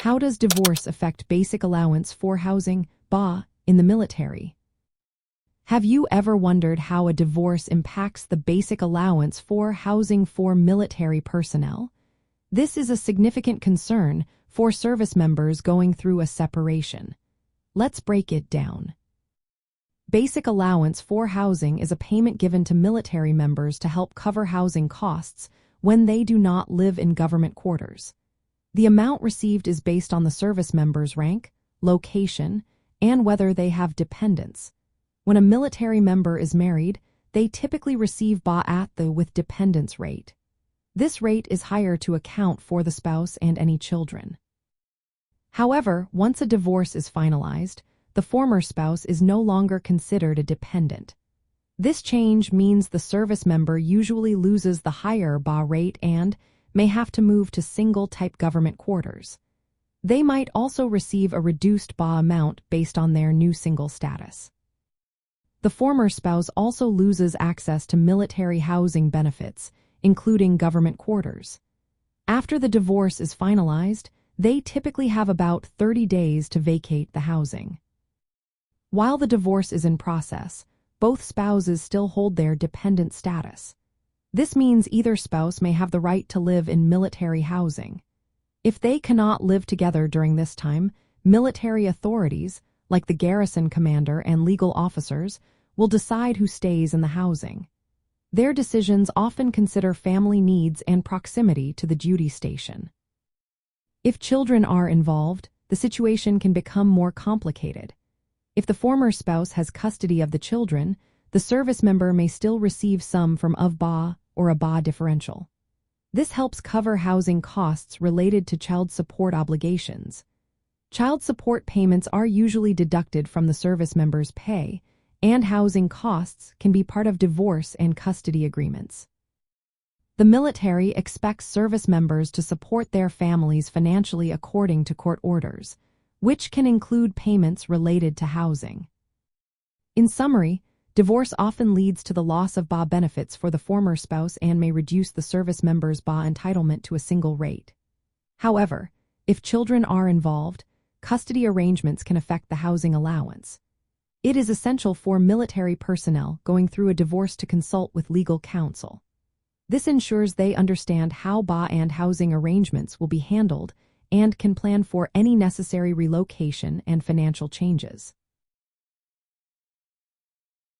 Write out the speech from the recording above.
How does divorce affect basic allowance for housing, BA, in the military? Have you ever wondered how a divorce impacts the basic allowance for housing for military personnel? This is a significant concern for service members going through a separation. Let's break it down. Basic allowance for housing is a payment given to military members to help cover housing costs when they do not live in government quarters. The amount received is based on the service member's rank, location, and whether they have dependents. When a military member is married, they typically receive BA at the with dependents rate. This rate is higher to account for the spouse and any children. However, once a divorce is finalized, the former spouse is no longer considered a dependent. This change means the service member usually loses the higher BA rate and may have to move to single-type government quarters. They might also receive a reduced BA amount based on their new single status. The former spouse also loses access to military housing benefits, including government quarters. After the divorce is finalized, they typically have about 30 days to vacate the housing. While the divorce is in process, both spouses still hold their dependent status. This means either spouse may have the right to live in military housing. If they cannot live together during this time, military authorities, like the garrison commander and legal officers, will decide who stays in the housing. Their decisions often consider family needs and proximity to the duty station. If children are involved, the situation can become more complicated. If the former spouse has custody of the children, the service member may still receive some form of BA or a BA differential. This helps cover housing costs related to child support obligations. Child support payments are usually deducted from the service member's pay, and housing costs can be part of divorce and custody agreements. The military expects service members to support their families financially according to court orders, which can include payments related to housing. In summary, divorce often leads to the loss of BA benefits for the former spouse and may reduce the service member's BA entitlement to a single rate. However, if children are involved, custody arrangements can affect the housing allowance. It is essential for military personnel going through a divorce to consult with legal counsel. This ensures they understand how BA and housing arrangements will be handled and can plan for any necessary relocation and financial changes.